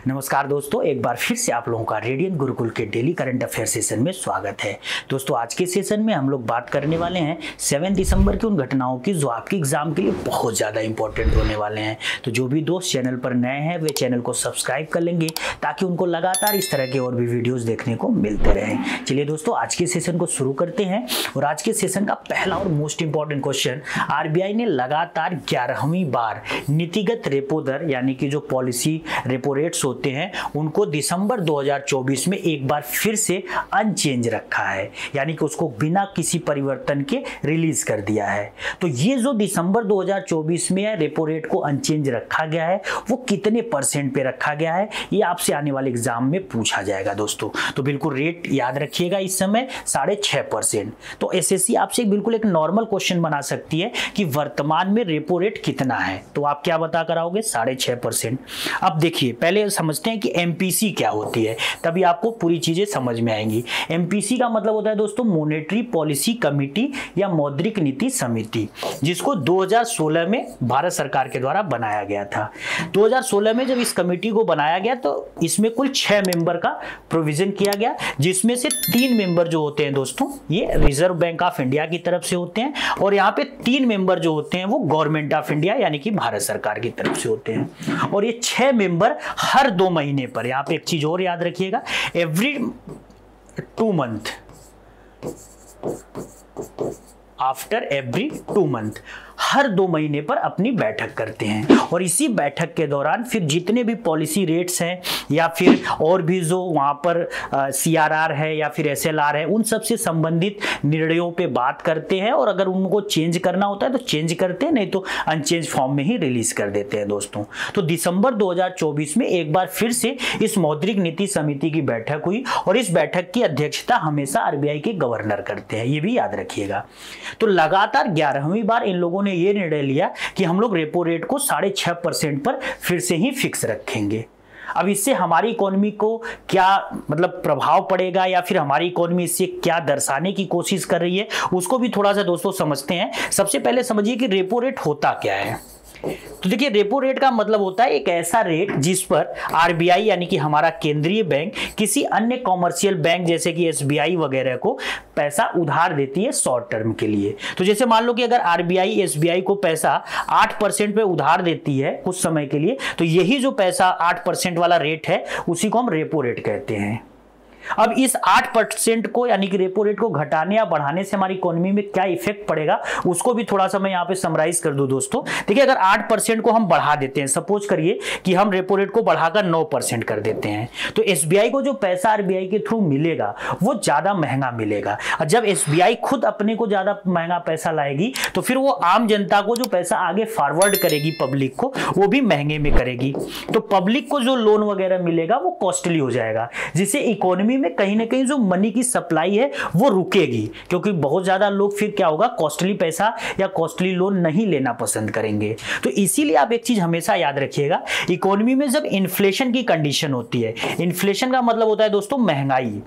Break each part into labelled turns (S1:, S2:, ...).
S1: नमस्कार दोस्तों, एक बार फिर से आप लोगों का रेडियंट गुरुकुल के डेली करंट अफेयर सेशन में स्वागत है। दोस्तों, आज के सेशन में हम लोग बात करने वाले हैं 7 दिसंबर की उन घटनाओं की जो आपके एग्जाम के लिए बहुत ज़्यादा इंपॉर्टेंट होने वाले हैं। तो जो भी दोस्त चैनल पर नए हैं वे चैनल को सब्सक्राइब कर लेंगे ताकि उनको लगातार इस तरह के और भी वीडियोज़ देखने को मिलते रहें। चलिए दोस्तों, आज के सेशन को शुरू करते हैं और आज के सेशन का पहला और मोस्ट इंपॉर्टेंट क्वेश्चन, आरबीआई ने लगातार 11वीं बार नीतिगत रेपो दर यानी कि जो पॉलिसी रेपो रेट्स होते हैं उनको दिसंबर 2024 में एक बार फिर से अनचेंज रखा है, यानी कि उसको बिना किसी परिवर्तन के रिलीज कर दिया है। तो ये जो दिसंबर 2024 में रेपो रेट को अनचेंज रखा गया है वो कितने परसेंट पे रखा गया है, ये आपसे आने वाले एग्जाम में पूछा जाएगा दोस्तों। तो बिल्कुल रेट याद रखिएगा, इस समय 6.5%। तो एसएससी आपसे बिल्कुल एक नॉर्मल क्वेश्चन बना सकती है कि वर्तमान में रेपो रेट कितना है, तो आप क्या बता कर आओगे? 6.5%। अब देखिए, पहले समझते हैं कि एमपीसी क्या होती है, तभी आपको पूरी चीजें समझ में आएंगी। एमपीसी का मतलब होता है दोस्तों मॉनेटरी पॉलिसी कमेटी या मौद्रिक नीति समिति, जिसको 2016 में भारत सरकार के द्वारा बनाया गया था। 2016 में जब इस कमेटी को बनाया गया तो इसमें कुल 6 मेंबर का प्रोविजन किया गया, जिसमें से 3 मेंबर जो होते हैं दोस्तों ये रिजर्व बैंक ऑफ इंडिया की तरफ से होते हैं और यहाँ पे 3 मेंबर जो होते हैं वो गवर्नमेंट ऑफ इंडिया यानी कि भारत सरकार की तरफ से होते हैं। और ये 6 मेंबर हर 2 महीने पर, यहाँ पे एक चीज और याद रखिएगा, every 2 month, after every 2 month, हर 2 महीने पर अपनी बैठक करते हैं। और इसी बैठक के दौरान फिर जितने भी पॉलिसी रेट्स हैं या फिर और भी जो वहाँ पर सीआरआर है या फिर एसएलआर है, उन सब से संबंधित निर्णयों पे बात करते हैं और अगर उनको चेंज करना होता है तो चेंज करते हैं, नहीं तो अनचेंज फॉर्म में ही रिलीज कर देते हैं दोस्तों। तो दिसंबर 2024 में एक बार फिर से इस मौद्रिक नीति समिति की बैठक हुई और इस बैठक की अध्यक्षता हमेशा आरबीआई के गवर्नर करते हैं, ये भी याद रखिएगा। तो लगातार 11वीं बार इन लोगों ने ये निर्णय लिया कि हम लोग रेपो रेट को 6.5% पर फिर से ही फिक्स रखेंगे। अब इससे हमारी इकोनॉमी को क्या मतलब प्रभाव पड़ेगा या फिर हमारी इकोनॉमी इससे क्या दर्शाने की कोशिश कर रही है, उसको भी थोड़ा सा दोस्तों समझते हैं। सबसे पहले समझिए कि रेपो रेट होता क्या है। तो देखिए, रेपो रेट का मतलब होता है एक ऐसा रेट जिस पर आरबीआई यानी कि हमारा केंद्रीय बैंक किसी अन्य कॉमर्शियल बैंक जैसे कि एसबीआई वगैरह को पैसा उधार देती है शॉर्ट टर्म के लिए। तो जैसे मान लो कि अगर आरबीआई एसबीआई को पैसा 8% पे उधार देती है कुछ समय के लिए, तो यही जो पैसा 8% वाला रेट है उसी को हम रेपो रेट कहते हैं। अब इस 8% को यानी कि रेपो रेट को घटाने या बढ़ाने से हमारी इकोनॉमी में क्या इफेक्ट पड़ेगा उसको भी थोड़ा सा मैं यहाँ पे समराइज कर दूं दोस्तों। देखिए, अगर 8% को हम बढ़ा देते हैं, सपोज करिए कि हम रेपो रेट को बढ़ाकर 9% कर देते हैं, तो एसबीआई को जो पैसा आरबीआई के थ्रू मिलेगा वो ज्यादा महंगा मिलेगा। और जब एसबीआई खुद अपने को ज्यादा महंगा पैसा लाएगी तो फिर वो आम जनता को जो पैसा आगे फॉरवर्ड करेगी पब्लिक को, वो भी महंगे में करेगी। तो पब्लिक को जो लोन वगैरह मिलेगा वो कॉस्टली हो जाएगा, जिससे इकोनॉमी में कहीं ना कहीं जो मनी की सप्लाई है वो रुकेगी, क्योंकि बहुत ज्यादा लोग फिर क्या होगा, कॉस्टली पैसा या कॉस्टली लोन नहीं लेना पसंद करेंगे। तो इसीलिए आप एक चीज हमेशा याद रखिएगा, इकोनॉमी में जब इन्फ्लेशन की कंडीशन होती है, इन्फ्लेशन का मतलब होता है दोस्तों महंगाई,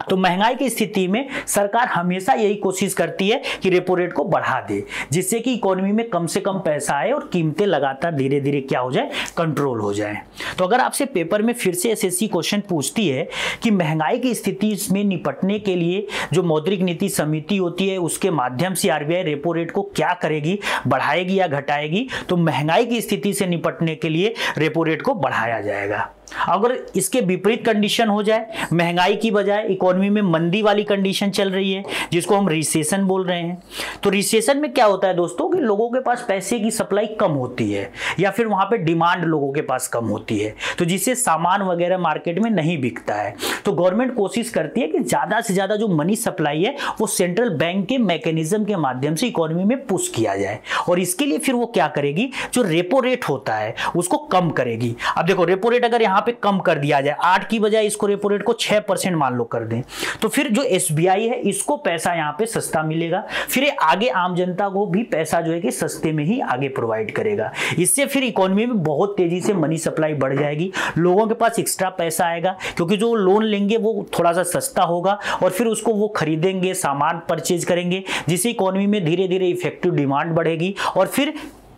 S1: तो महंगाई की स्थिति में सरकार हमेशा यही कोशिश करती है कि रेपो रेट को बढ़ा दे, जिससे कि इकोनॉमी में कम से कम पैसा आए और कीमतें लगातार धीरे धीरे क्या हो जाए, कंट्रोल हो जाए। तो अगर आपसे पेपर में फिर से एसएससी क्वेश्चन पूछती है कि महंगाई की स्थिति में निपटने के लिए जो मौद्रिक नीति समिति होती है उसके माध्यम से आरबीआई रेपो रेट को क्या करेगी, बढ़ाएगी या घटाएगी, तो महंगाई की स्थिति से निपटने के लिए रेपो रेट को बढ़ाया जाएगा। अगर इसके विपरीत कंडीशन हो जाए, महंगाई की बजाय इकोनॉमी में मंदी वाली कंडीशन चल रही है जिसको हम रिसेशन बोल रहे हैं, तो रिसेशन में क्या होता है दोस्तों कि लोगों के पास पैसे की सप्लाई कम होती है या फिर वहां पे डिमांड लोगों के पास कम होती है, तो जिससे सामान वगैरह मार्केट में नहीं बिकता है। तो गवर्नमेंट कोशिश करती है कि ज्यादा से ज्यादा जो मनी सप्लाई है वो सेंट्रल बैंक के मैकेनिज्म के माध्यम से इकोनॉमी में पुश किया जाए, और इसके लिए फिर वो क्या करेगी, जो रेपो रेट होता है उसको कम करेगी। अब देखो, रेपो रेट अगर यहाँ पे कम कर दिया जाए, 8 की बजाय इसको रेपो रेट को 6% मान लो कर दें, तो फिर जो एसबीआई है इसको पैसा यहाँ पे सस्ता मिलेगा, फिर ये आगे आम जनता को भी पैसा जो है कि सस्ते में ही आगे प्रोवाइड करेगा। इससे फिर इकोनॉमी में बहुत तेजी से मनी सप्लाई बढ़ जाएगी, लोगों के पास एक्स्ट्रा पैसा आएगा क्योंकि जो लोन लेंगे वो थोड़ा सा सस्ता होगा और फिर उसको वो खरीदेंगे, सामान परचेज करेंगे, जिससे इकोनॉमी में धीरे धीरे इफेक्टिव डिमांड बढ़ेगी और फिर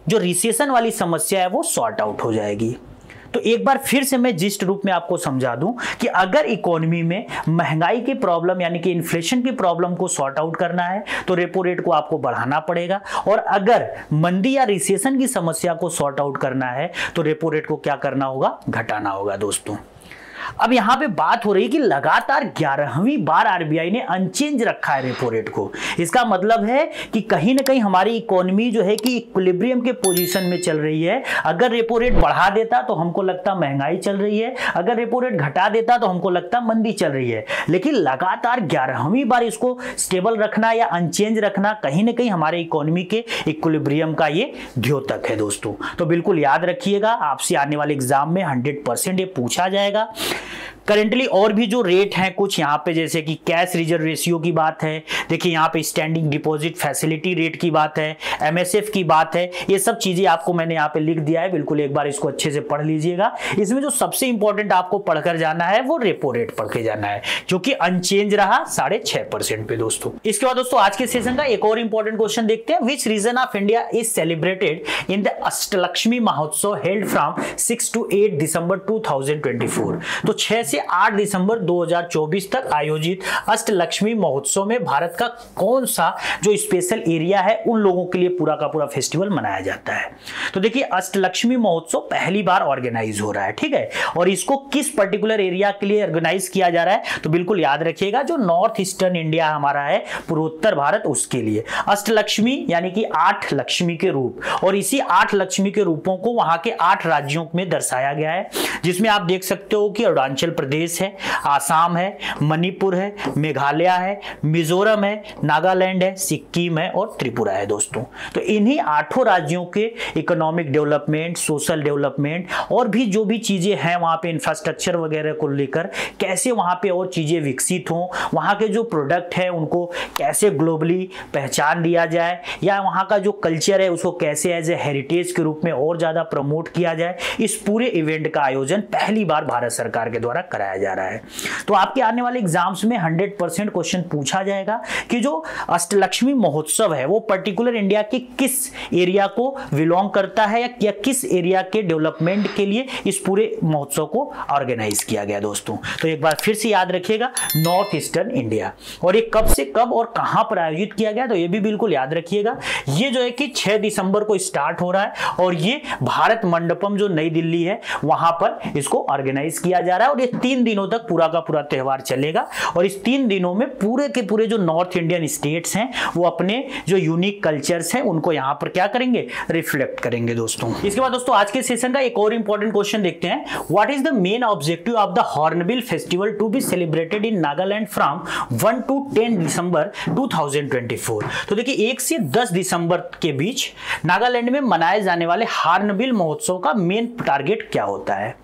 S1: जो रिसेशन वाली समस्या है वो सॉर्ट आउट हो जाएगी। तो एक बार फिर से मैं जिस्ट रूप में आपको समझा दूं कि अगर इकोनॉमी में महंगाई की प्रॉब्लम यानी कि इन्फ्लेशन की प्रॉब्लम को सॉर्ट आउट करना है तो रेपो रेट को आपको बढ़ाना पड़ेगा, और अगर मंदी या रिसेशन की समस्या को सॉर्ट आउट करना है तो रेपो रेट को क्या करना होगा, घटाना होगा दोस्तों। अब यहां पे बात हो रही है कि लगातार 11वीं बार आरबीआई ने अनचेंज रखा है रेपो रेट को। इसका मतलब है कि कहीं ना कहीं हमारी इकोनॉमी जो है कि इक्विलिब्रियम के पोजीशन में चल रही है। अगर रेपो रेट बढ़ा देता तो हमको लगता महंगाई चल रही है, अगर रेपो रेट घटा देता तो हमको लगता मंदी चल रही है। लेकिन लगातार 11वीं बार इसको स्टेबल रखना या अनचेंज रखना कहीं ना कहीं हमारे इकोनॉमी के इक्विलिब्रियम का ये द्योतक है दोस्तों। तो बिल्कुल याद रखिएगा, आपसे आने वाले एग्जाम में 100% ये पूछा जाएगा। करेंटली और भी जो रेट हैं कुछ यहाँ पे, जैसे कि कैश रिजर्व रेशियो की बात है, देखिए यहाँ पे स्टैंडिंग डिपॉजिट फैसिलिटी रेट की बात है, एमएसएफ की बात है, ये सब चीजें आपको मैंने यहाँ पे लिख दिया है। बिल्कुल एक बार इसको अच्छे से पढ़ लीजिएगा। इसमें जो सबसे इंपॉर्टेंट आपको पढ़कर जाना है वो रेपो रेट पढ़ के जाना है, जो कि अनचेंज रहा 6.5% पे दोस्तों। इसके बाद दोस्तों आज के सेशन का एक और इंपॉर्टेंट क्वेश्चन देखते हैं। Which region of India is celebrated in the Ashtalakshmi Mahotsav held from 6 to 8 दिसंबर 2024। तो 6 से 8 दिसंबर 2024 तक आयोजित अष्टलक्ष्मी महोत्सव में भारत का कौन सा जो स्पेशल एरिया है उन लोगों के लिए पूरा का पूरा फेस्टिवल मनाया जाता है। तो देखिए अष्टलक्ष्मी महोत्सव पहली बार ऑर्गेनाइज हो रहा है, ठीक है, और इसको किस पर्टिकुलर एरिया के लिए ऑर्गेनाइज किया जा रहा है, तो बिल्कुल याद रखिएगा जो नॉर्थ ईस्टर्न इंडिया हमारा है, पूर्वोत्तर भारत, उसके लिए। अष्टलक्ष्मी यानी कि 8 लक्ष्मी के रूप, और इसी 8 लक्ष्मी के रूपों को वहां के 8 राज्यों में दर्शाया गया है, जिसमें आप देख सकते हो कि अरुणाचल प्रदेश है, आसाम है, मणिपुर है, मेघालय है, मिजोरम है, नागालैंड है, सिक्किम है और त्रिपुरा है दोस्तों। तो इन्हीं 8 राज्यों के इकोनॉमिक डेवलपमेंट, सोशल डेवलपमेंट और भी जो भी चीजें हैं वहां पे इंफ्रास्ट्रक्चर वगैरह को लेकर कैसे वहां पे और चीजें विकसित हों, वहां के जो प्रोडक्ट है उनको कैसे ग्लोबली पहचान दिया जाए, या वहां का जो कल्चर है उसको कैसे एज ए हेरिटेज के रूप में और ज्यादा प्रमोट किया जाए, इस पूरे इवेंट का आयोजन पहली बार भारत सरकार के द्वारा कराया जा रहा है। तो आपके आने वाले एग्जाम्स में 100% क्वेश्चन पूछा जाएगा कि जो अष्टलक्ष्मी महोत्सव है वो पर्टिकुलर इंडिया के किस एरिया को बिलोंग करता है, या किस एरिया के डेवलपमेंट के लिए इस पूरे महोत्सव को ऑर्गेनाइज किया गया दोस्तों। तो एक बार फिर से याद रखिएगा नॉर्थ ईस्टर्न इंडिया, और ये कब से कब और कहां पर आयोजित किया गया तो ये भी बिल्कुल याद रखिएगा। ये जो है कि 6 दिसंबर को स्टार्ट हो रहा है और ये भारत मंडपम जो नई दिल्ली है वहां पर इसको ऑर्गेनाइज किया जा रहा है, और ये 3 दिनों तक पूरा का पूरा त्यौहार चलेगा। और इस 3 दिनों में पूरे के पूरे जो नॉर्थ इंडियन स्टेट्स हैं वो अपने जो यूनिक कल्चर्स हैं उनको यहां पर क्या करेंगे, रिफ्लेक्ट करेंगे दोस्तों। इसके बाद दोस्तों आज के सेशन का एक और इंपॉर्टेंट क्वेश्चन देखते हैं। What is the main objective of the hornbill festival to be celebrated in Nagaland from 1 to 10 December 2024। तो देखिए 1 से 10 दिसंबर के बीच नागालैंड में मनाए जाने वाले हॉर्नबिल महोत्सव का मेन टारगेट क्या होता है।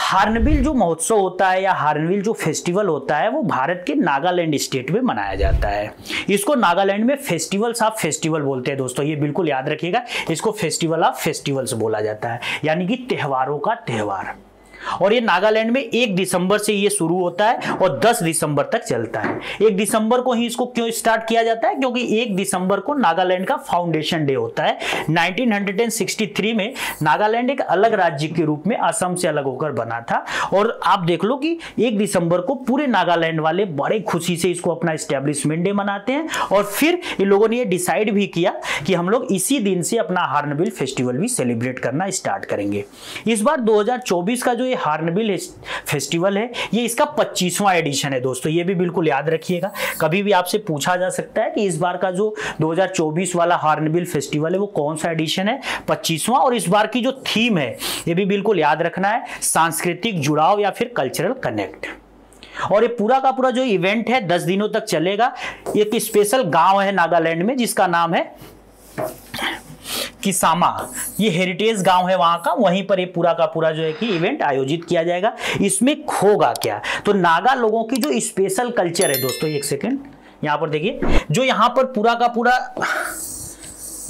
S1: हॉर्नबिल जो महोत्सव होता है या हॉर्नबिल जो फेस्टिवल होता है वो भारत के नागालैंड स्टेट में मनाया जाता है। इसको नागालैंड में फेस्टिवल्स ऑफ फेस्टिवल बोलते हैं दोस्तों, ये बिल्कुल याद रखिएगा। इसको फेस्टिवल ऑफ फेस्टिवल्स बोला जाता है, यानी कि त्योहारों का त्योहार। और ये नागालैंड में 1 दिसंबर से ये शुरू होता है और 10 दिसंबर तक चलता है। 1 दिसंबर को ही इसको क्यों स्टार्ट किया जाता है, क्योंकि 1 दिसंबर को नागालैंड का फाउंडेशन डे होता है। 1963 में नागालैंड एक अलग राज्य के रूप में असम से अलग होकर बना था, और आप देख लो कि 1 दिसंबर को पूरे नागालैंड वाले बड़े खुशी से इसको अपना एस्टेब्लिशमेंट डे मनाते हैं। और फिर इन लोगों ने ये डिसाइड भी किया कि हम लोग इसी दिन से अपना हॉर्नबिल फेस्टिवल भी सेलिब्रेट करना स्टार्ट करेंगे। इस बार 2024 का जो हॉर्नबिल फेस्टिवल है ये इसका 25वां एडिशन है दोस्तों, ये भी बिल्कुल याद रखिएगा। कभी भी आपसे पूछा जा सकता है कि इस बार का जो 2024 वाला हॉर्नबिल फेस्टिवल है वो कौन सा एडिशन है, 25वां। और इस बार की जो थीम है ये भी बिल्कुल याद रखना है, सांस्कृतिक जुड़ाव या फिर कल्चरल कनेक्ट। और ये पूरा का पूरा जो इवेंट है 10 दिनों तक चलेगा। एक स्पेशल गांव है नागालैंड में जिसका नाम है किसामा, ये हेरिटेज गांव है वहां का, वहीं पर ये पूरा का पूरा जो है कि इवेंट आयोजित किया जाएगा। इसमें होगा क्या, तो नागा लोगों की जो स्पेशल कल्चर है दोस्तों, एक सेकेंड यहां पर देखिए, जो यहां पर पूरा का पूरा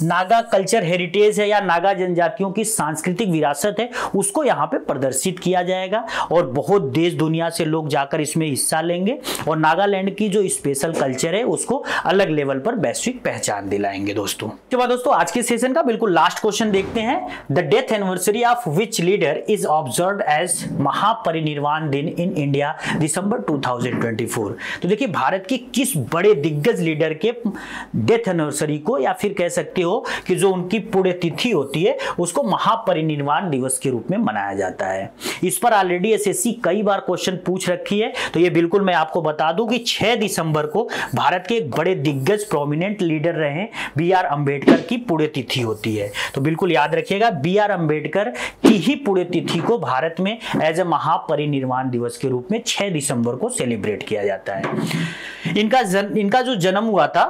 S1: नागा कल्चर हेरिटेज है या नागा जनजातियों की सांस्कृतिक विरासत है उसको यहाँ पे प्रदर्शित किया जाएगा और बहुत देश दुनिया से लोग जाकर इसमें हिस्सा लेंगे और नागालैंड की जो स्पेशल कल्चर है उसको अलग लेवल पर वैश्विक पहचान दिलाएंगे दोस्तों। उसके बाद दोस्तों आज के सेशन का बिल्कुल लास्ट क्वेश्चन देखते हैं। The death anniversary of which leader is observed as Mahaparinirvan Din in India दिसंबर 2024। तो देखिए भारत के किस बड़े दिग्गज लीडर के डेथ एनिवर्सरी को या फिर कह सकते हो कि जो उनकी पुण्यतिथि होती है उसको महापरिनिर्वाण दिवस के रूप में मनाया जाता है। इस पर ऑलरेडी एसएससी कई बार क्वेश्चन पूछ रखी है, तो ये बिल्कुल मैं आपको बता दूं कि 6 दिसंबर को भारत के एक बड़े दिग्गज प्रोमिनेंट लीडर रहे बी.आर. अंबेडकर की पुण्यतिथि होती है। तो बिल्कुल याद रखिएगा बी.आर. अंबेडकर की ही पुण्यतिथि को भारत में एज ए महापरिनिर्वाण दिवस के रूप में 6 दिसंबर को सेलिब्रेट किया जाता है। इनका जो जन्म हुआ था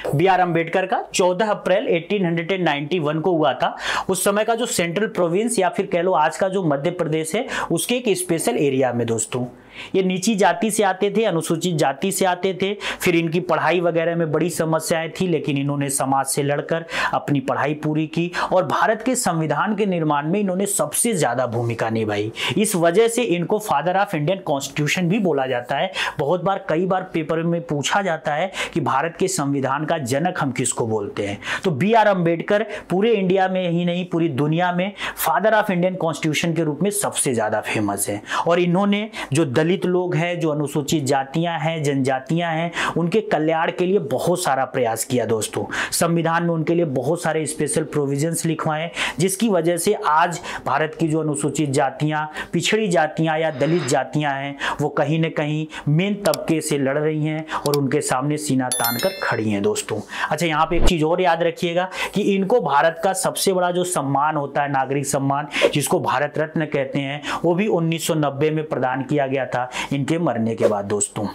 S1: बी.आर. अंबेडकर का 14 अप्रैल 1891 को हुआ था। उस समय का जो सेंट्रल प्रोविंस या फिर कह लो आज का जो मध्य प्रदेश है उसके एक स्पेशल एरिया में दोस्तों। ये नीची जाति से आते थे, अनुसूचित जाति से आते थे। फिर इनकी पढ़ाई वगैरह में बड़ी समस्याएं थी लेकिन इन्होंने समाज से लड़कर अपनी पढ़ाई पूरी की और भारत के संविधान के निर्माण में इन्होंने सबसे ज्यादा भूमिका निभाई। इस वजह से इनको फादर ऑफ इंडियन कॉन्स्टिट्यूशन भी बोला जाता है। बहुत बार कई बार पेपर में पूछा जाता है कि भारत के संविधान का जनक हम किसको बोलते हैं। तो बी.आर. अंबेडकर पूरे इंडिया में ही नहीं पूरी दुनिया में फादर ऑफ इंडियन कॉन्स्टिट्यूशन के रूप में सबसे ज्यादा फेमस है। और इन्होंने जो दलित लोग हैं, जो अनुसूचित जातियां हैं, जनजातियां हैं, उनके कल्याण के लिए बहुत सारा प्रयास किया दोस्तों। संविधान में उनके लिए बहुत सारे स्पेशल प्रोविजंस लिखवाए जिसकी वजह से आज भारत की जो अनुसूचित जातियां, पिछड़ी जातियां या दलित जातियां हैं वो कहीं ना कहीं मेन तबके से लड़ रही हैं और उनके सामने सीना तान कर खड़ी हैं दोस्तों। अच्छा यहाँ पे एक चीज और याद रखिएगा कि इनको भारत का सबसे बड़ा जो सम्मान होता है नागरिक सम्मान जिसको भारत रत्न कहते हैं वो भी 1990 में प्रदान किया गया था इनके मरने के बाद दोस्तों।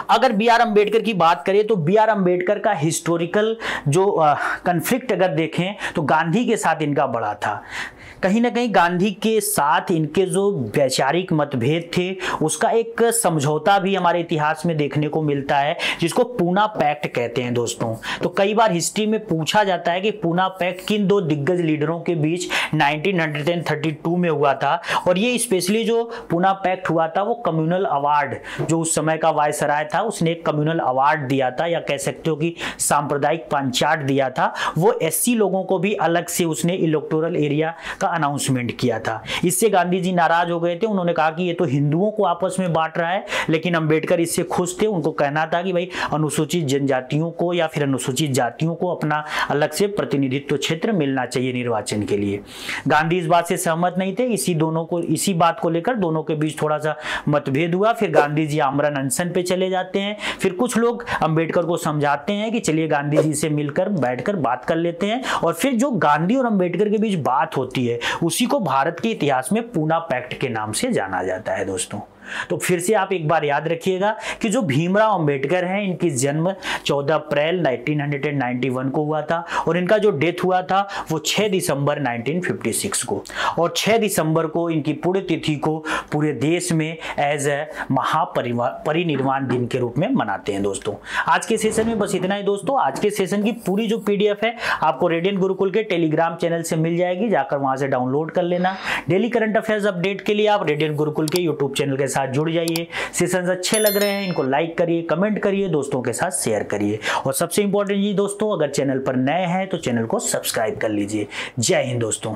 S1: अगर बी.आर. अंबेडकर की बात करें तो बी.आर. अंबेडकर का हिस्टोरिकल जो कन्फ्लिक्ट अगर देखें तो गांधी के साथ इनका बड़ा था। कहीं ना कहीं गांधी के साथ इनके जो वैचारिक मतभेद थे उसका एक समझौता भी हमारे इतिहास में देखने को मिलता है जिसको पूना पैक्ट कहते हैं दोस्तों। तो कई बार हिस्ट्री में पूछा जाता है कि पूना पैक्ट किन दो दिग्गज लीडरों के बीच 1932 में हुआ था। और ये स्पेशली जो पूना पैक्ट हुआ था वो कम्युनल अवार्ड जो उस समय का वायसराय था उसने एक कम्युनल अवार्ड दिया था या कह सकते हो कि सांप्रदायिक पंचाट दिया था। वो एससी लोगों को भी अलग से उसने इलेक्टोरल एरिया अनाउंसमेंट किया था। इससे गांधी जी नाराज हो गए थे। उन्होंने कहा कि ये तो हिंदुओं को आपस में बांट रहा है, लेकिन अंबेडकर इससे खुश थे। उनको कहना था कि भाई अनुसूचित जनजातियों को या फिर अनुसूचित जातियों को अपना अलग से प्रतिनिधित्व क्षेत्र मिलना चाहिए निर्वाचन के लिए। गांधी इस बात से सहमत नहीं थे। इसी बात को लेकर दोनों के बीच थोड़ा सा मतभेद हुआ। फिर गांधी जी आमरण अनशन पे चले जाते हैं। फिर कुछ लोग अंबेडकर को समझाते हैं कि चलिए गांधी जी से मिलकर बैठकर बात कर लेते हैं। और फिर जो गांधी और अंबेडकर के बीच बात होती है उसी को भारत के इतिहास में पूना पैक्ट के नाम से जाना जाता है दोस्तों। तो फिर से आप एक बार याद रखिएगा कि जो भीमराव अंबेडकर हैं इनकी जन्म 14 अप्रैल 1991 को हुआ था और इनका जो डेथ हुआ था वो 6 दिसंबर 1956 को। और 6 दिसंबर को इनकी पुण्यतिथि को पूरे देश में एज ए महापरिनिर्वाण दिन के रूप में मनाते हैं दोस्तों। आज के सेशन में बस इतना ही दोस्तों। आज के सेशन की पूरी जो PDF है आपको रेडियंट गुरुकुल के टेलीग्राम चैनल से मिल जाएगी, जाकर वहां से डाउनलोड कर लेना। डेली करंट अफेयर्स अपडेट के लिए आप रेडियंट गुरुकुल के यूट्यूब चैनल के साथ जुड़ जाइए। सेशंस अच्छे लग रहे हैं इनको लाइक करिए, कमेंट करिए, दोस्तों के साथ शेयर करिए। और सबसे इंपॉर्टेंट जी दोस्तों, अगर चैनल पर नए हैं तो चैनल को सब्सक्राइब कर लीजिए। जय हिंद दोस्तों।